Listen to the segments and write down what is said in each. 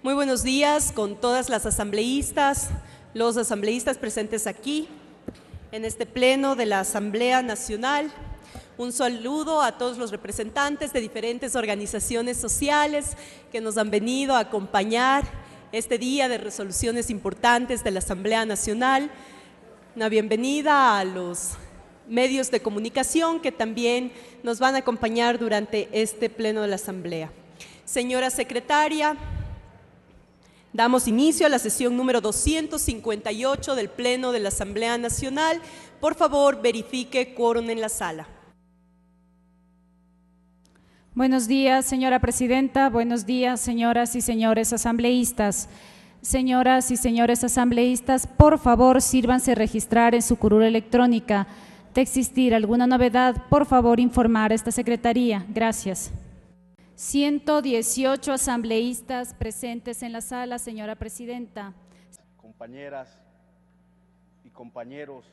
Muy buenos días con todas las asambleístas, los asambleístas presentes aquí en este pleno de la Asamblea Nacional. Un saludo a todos los representantes de diferentes organizaciones sociales que nos han venido a acompañar este día de resoluciones importantes de la Asamblea Nacional. Una bienvenida a los medios de comunicación que también nos van a acompañar durante este pleno de la Asamblea. Señora secretaria, damos inicio a la sesión número 258 del Pleno de la Asamblea Nacional. Por favor, verifique quórum en la sala. Buenos días, señora presidenta. Buenos días, señoras y señores asambleístas. Señoras y señores asambleístas, por favor, sírvanse registrar en su curul electrónica. De existir alguna novedad, por favor, informar a esta secretaría. Gracias. 118 asambleístas presentes en la sala, señora presidenta. Compañeras y compañeros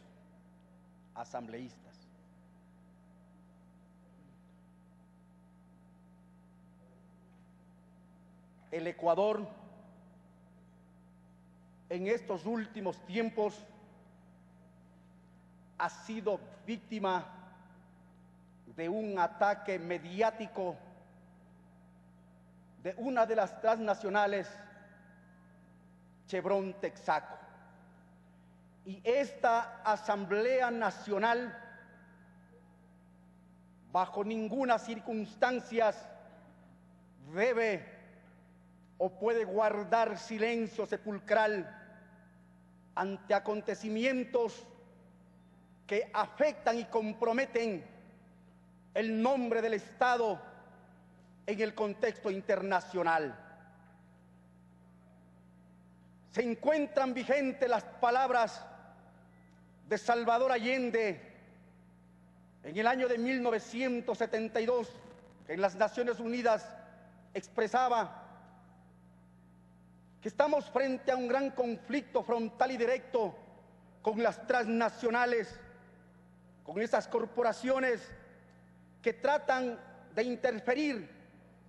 asambleístas. El Ecuador en estos últimos tiempos ha sido víctima de un ataque mediático de una de las transnacionales, Chevron Texaco. Y esta Asamblea Nacional, bajo ninguna circunstancia, debe o puede guardar silencio sepulcral ante acontecimientos que afectan y comprometen el nombre del Estado en el contexto internacional. Se encuentran vigentes las palabras de Salvador Allende en el año de 1972, que en las Naciones Unidas expresaba que estamos frente a un gran conflicto frontal y directo con las transnacionales, con esas corporaciones que tratan de interferir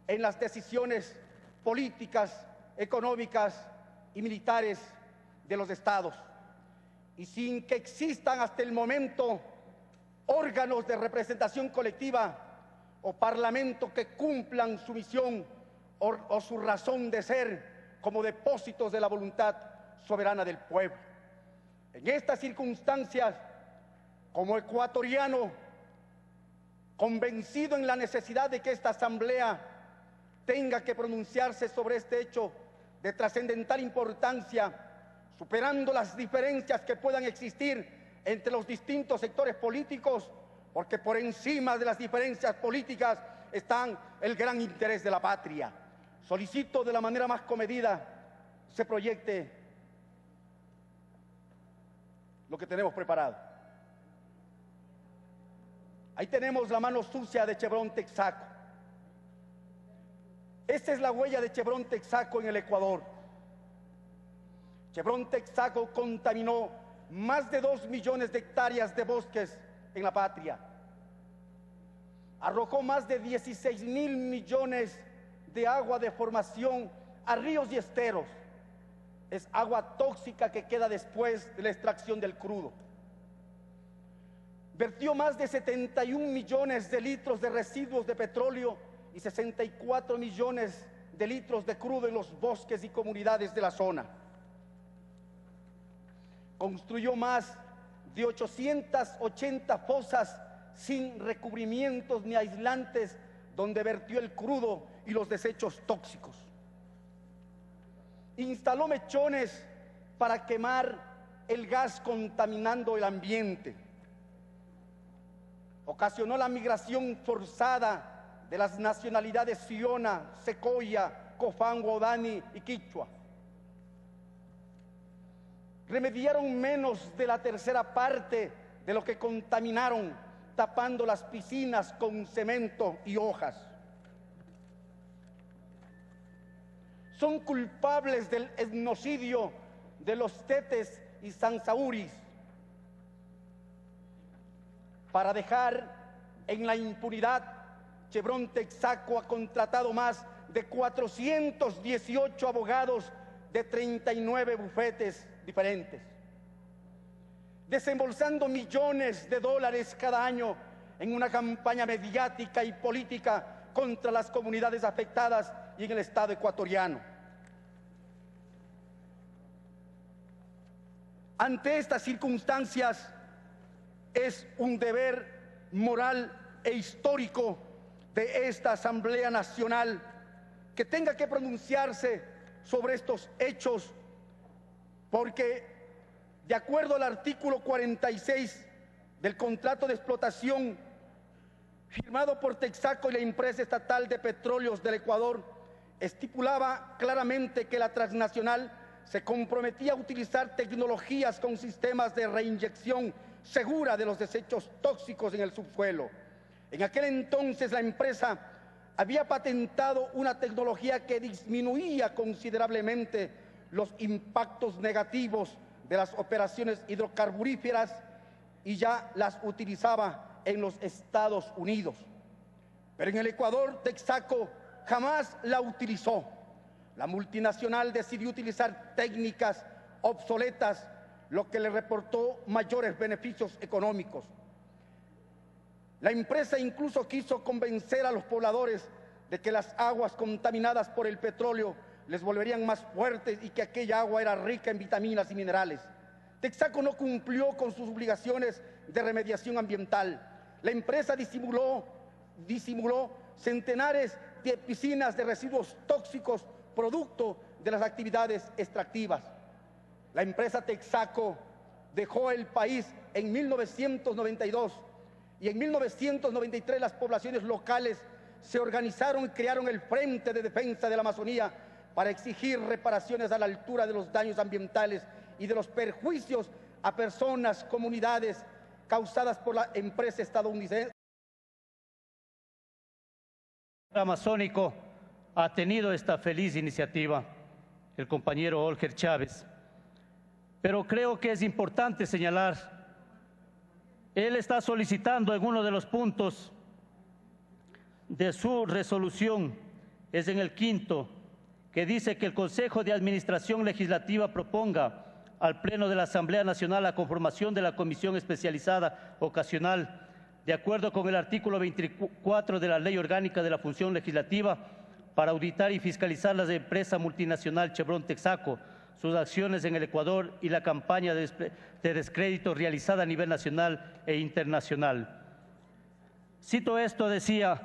en las decisiones políticas, económicas y militares de los estados. Y sin que existan hasta el momento órganos de representación colectiva o parlamentos que cumplan su misión o su razón de ser como depósitos de la voluntad soberana del pueblo. En estas circunstancias, como ecuatoriano, convencido en la necesidad de que esta asamblea tenga que pronunciarse sobre este hecho de trascendental importancia, superando las diferencias que puedan existir entre los distintos sectores políticos, porque por encima de las diferencias políticas están el gran interés de la patria. Solicito de la manera más comedida se proyecte lo que tenemos preparado. Ahí tenemos la mano sucia de Chevron Texaco. Esta es la huella de Chevron Texaco en el Ecuador. Chevron Texaco contaminó más de 2 millones de hectáreas de bosques en la patria. Arrojó más de 16.000 millones de agua de formación a ríos y esteros. Es agua tóxica que queda después de la extracción del crudo. Vertió más de 71 millones de litros de residuos de petróleo y 64 millones de litros de crudo en los bosques y comunidades de la zona. Construyó más de 880 fosas sin recubrimientos ni aislantes donde vertió el crudo y los desechos tóxicos. Instaló mechones para quemar el gas contaminando el ambiente. Ocasionó la migración forzada de las nacionalidades Siona, Secoya, Cofán, Guadani y Quichua. Remediaron menos de la tercera parte de lo que contaminaron, tapando las piscinas con cemento y hojas. Son culpables del etnocidio de los Tetes y Sansauris para dejar en la impunidad. Chevron Texaco ha contratado más de 418 abogados de 39 bufetes diferentes, desembolsando millones de dólares cada año en una campaña mediática y política contra las comunidades afectadas y en el Estado ecuatoriano. Ante estas circunstancias, es un deber moral e histórico de esta Asamblea Nacional que tenga que pronunciarse sobre estos hechos, porque de acuerdo al artículo 46 del contrato de explotación firmado por Texaco y la empresa estatal de petróleos del Ecuador, estipulaba claramente que la transnacional se comprometía a utilizar tecnologías con sistemas de reinyección segura de los desechos tóxicos en el subsuelo. En aquel entonces la empresa había patentado una tecnología que disminuía considerablemente los impactos negativos de las operaciones hidrocarburíferas y ya las utilizaba en los Estados Unidos. Pero en el Ecuador, Texaco jamás la utilizó. La multinacional decidió utilizar técnicas obsoletas, lo que le reportó mayores beneficios económicos. La empresa incluso quiso convencer a los pobladores de que las aguas contaminadas por el petróleo les volverían más fuertes y que aquella agua era rica en vitaminas y minerales. Texaco no cumplió con sus obligaciones de remediación ambiental. La empresa disimuló centenares de piscinas de residuos tóxicos producto de las actividades extractivas. La empresa Texaco dejó el país en 1992 y en 1993 las poblaciones locales se organizaron y crearon el Frente de Defensa de la Amazonía para exigir reparaciones a la altura de los daños ambientales y de los perjuicios a personas, comunidades causadas por la empresa estadounidense. Amazónico ha tenido esta feliz iniciativa, el compañero Olger Chávez. Pero creo que es importante señalar, él está solicitando en uno de los puntos de su resolución, es en el 5º, que dice que el Consejo de Administración Legislativa proponga al Pleno de la Asamblea Nacional la conformación de la Comisión Especializada Ocasional, de acuerdo con el artículo 24 de la Ley Orgánica de la Función Legislativa, para auditar y fiscalizar la empresa multinacional Chevron Texaco, sus acciones en el Ecuador y la campaña de descrédito realizada a nivel nacional e internacional. Cito esto, decía,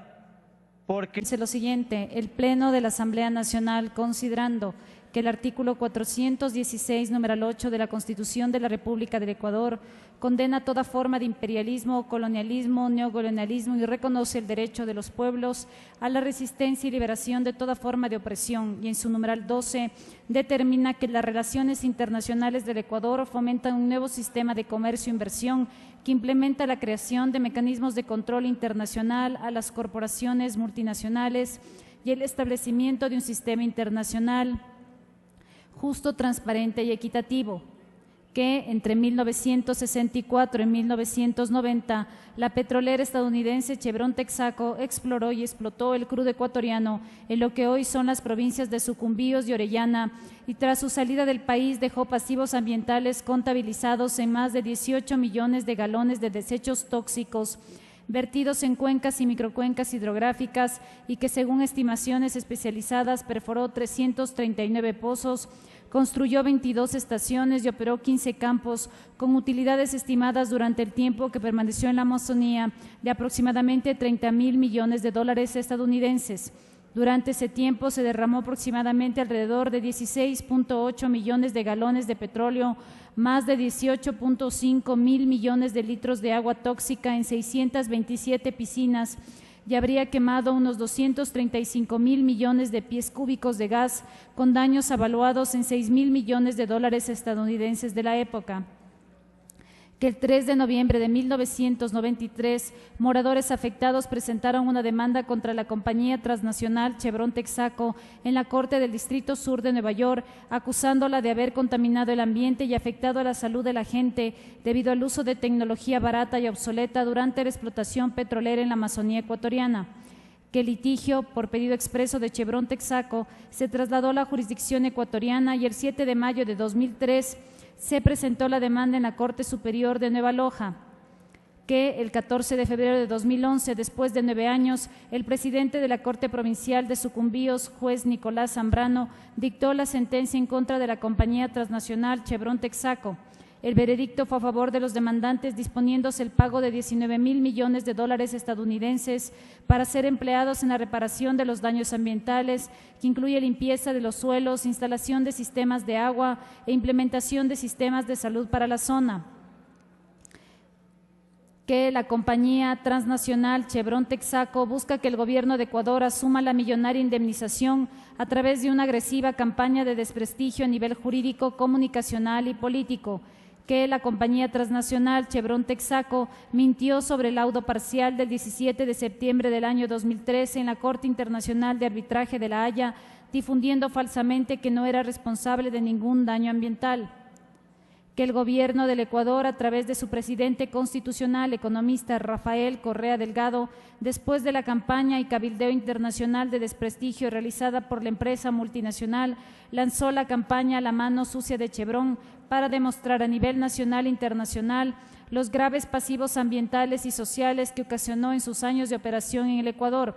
porque... Dice lo siguiente: el Pleno de la Asamblea Nacional, considerando que el artículo 416, numeral 8 de la Constitución de la República del Ecuador condena toda forma de imperialismo, colonialismo, neocolonialismo y reconoce el derecho de los pueblos a la resistencia y liberación de toda forma de opresión, y en su numeral 12 determina que las relaciones internacionales del Ecuador fomentan un nuevo sistema de comercio e inversión que implementa la creación de mecanismos de control internacional a las corporaciones multinacionales y el establecimiento de un sistema internacional justo, transparente y equitativo, que entre 1964 y 1990 la petrolera estadounidense Chevron Texaco exploró y explotó el crudo ecuatoriano en lo que hoy son las provincias de Sucumbíos y Orellana, y tras su salida del país dejó pasivos ambientales contabilizados en más de 18 millones de galones de desechos tóxicos vertidos en cuencas y microcuencas hidrográficas, y que según estimaciones especializadas perforó 339 pozos, construyó 22 estaciones y operó 15 campos con utilidades estimadas durante el tiempo que permaneció en la Amazonía de aproximadamente 30.000 millones de dólares estadounidenses. Durante ese tiempo se derramó aproximadamente alrededor de 16.8 millones de galones de petróleo, más de 18.5 mil millones de litros de agua tóxica en 627 piscinas, y habría quemado unos 235 mil millones de pies cúbicos de gas, con daños avaluados en 6.000 millones de dólares estadounidenses de la época. Que el 3 de noviembre de 1993, moradores afectados presentaron una demanda contra la compañía transnacional Chevron Texaco en la Corte del Distrito Sur de Nueva York, acusándola de haber contaminado el ambiente y afectado a la salud de la gente debido al uso de tecnología barata y obsoleta durante la explotación petrolera en la Amazonía ecuatoriana. que el litigio, por pedido expreso de Chevron Texaco, se trasladó a la jurisdicción ecuatoriana y el 7 de mayo de 2003 se presentó la demanda en la Corte Superior de Nueva Loja, que el 14 de febrero de 2011, después de 9 años, el presidente de la Corte Provincial de Sucumbíos, juez Nicolás Zambrano, dictó la sentencia en contra de la compañía transnacional Chevron Texaco. El veredicto fue a favor de los demandantes, disponiéndose el pago de 19.000 millones de dólares estadounidenses para ser empleados en la reparación de los daños ambientales, que incluye limpieza de los suelos, instalación de sistemas de agua e implementación de sistemas de salud para la zona. Que la compañía transnacional Chevron Texaco busca que el gobierno de Ecuador asuma la millonaria indemnización a través de una agresiva campaña de desprestigio a nivel jurídico, comunicacional y político. Que la compañía transnacional Chevron Texaco mintió sobre el laudo parcial del 17 de septiembre del año 2013 en la Corte Internacional de Arbitraje de La Haya, difundiendo falsamente que no era responsable de ningún daño ambiental. Que el gobierno del Ecuador, a través de su presidente constitucional, economista Rafael Correa Delgado, después de la campaña y cabildeo internacional de desprestigio realizada por la empresa multinacional, lanzó la campaña La mano sucia de Chevron para demostrar a nivel nacional e internacional los graves pasivos ambientales y sociales que ocasionó en sus años de operación en el Ecuador,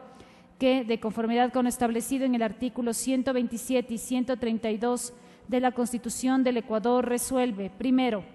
que, de conformidad con lo establecido en el artículo 127 y 132 de la Constitución del Ecuador, resuelve: primero,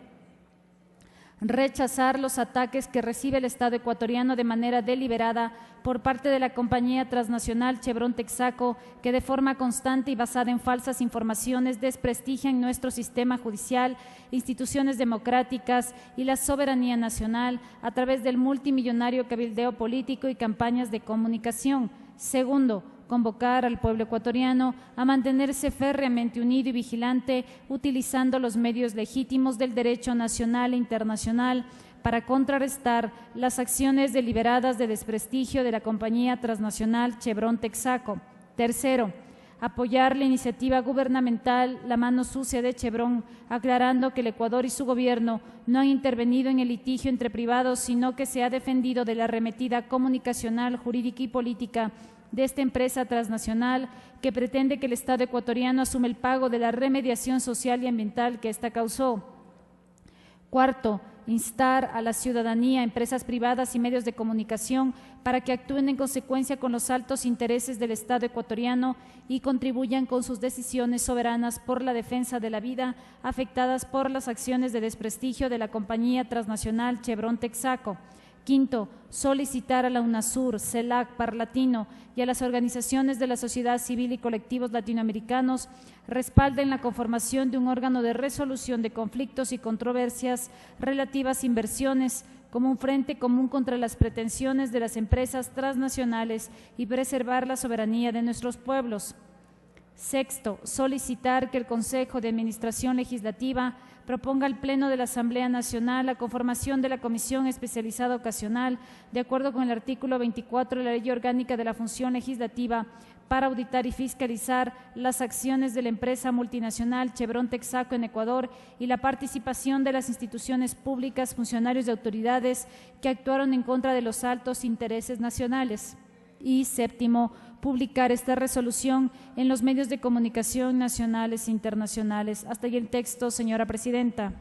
rechazar los ataques que recibe el Estado ecuatoriano de manera deliberada por parte de la compañía transnacional Chevron Texaco, que de forma constante y basada en falsas informaciones desprestigian nuestro sistema judicial, instituciones democráticas y la soberanía nacional a través del multimillonario cabildeo político y campañas de comunicación. Segundo, convocar al pueblo ecuatoriano a mantenerse férreamente unido y vigilante, utilizando los medios legítimos del derecho nacional e internacional para contrarrestar las acciones deliberadas de desprestigio de la compañía transnacional Chevron Texaco. Tercero, apoyar la iniciativa gubernamental La mano sucia de Chevron, aclarando que el Ecuador y su gobierno no han intervenido en el litigio entre privados, sino que se ha defendido de la arremetida comunicacional, jurídica y política de esta empresa transnacional que pretende que el Estado ecuatoriano asuma el pago de la remediación social y ambiental que ésta causó. Cuarto, instar a la ciudadanía, empresas privadas y medios de comunicación para que actúen en consecuencia con los altos intereses del Estado ecuatoriano y contribuyan con sus decisiones soberanas por la defensa de la vida afectadas por las acciones de desprestigio de la compañía transnacional Chevron Texaco. Quinto, solicitar a la UNASUR, CELAC, Parlatino y a las organizaciones de la sociedad civil y colectivos latinoamericanos respalden la conformación de un órgano de resolución de conflictos y controversias relativas a inversiones como un frente común contra las pretensiones de las empresas transnacionales y preservar la soberanía de nuestros pueblos. Sexto, solicitar que el Consejo de Administración Legislativa proponga al Pleno de la Asamblea Nacional la conformación de la Comisión Especializada Ocasional, de acuerdo con el artículo 24 de la Ley Orgánica de la Función Legislativa, para auditar y fiscalizar las acciones de la empresa multinacional Chevron Texaco en Ecuador y la participación de las instituciones públicas, funcionarios y autoridades que actuaron en contra de los altos intereses nacionales. Y séptimo, publicar esta resolución en los medios de comunicación nacionales e internacionales. Hasta ahí el texto, señora presidenta.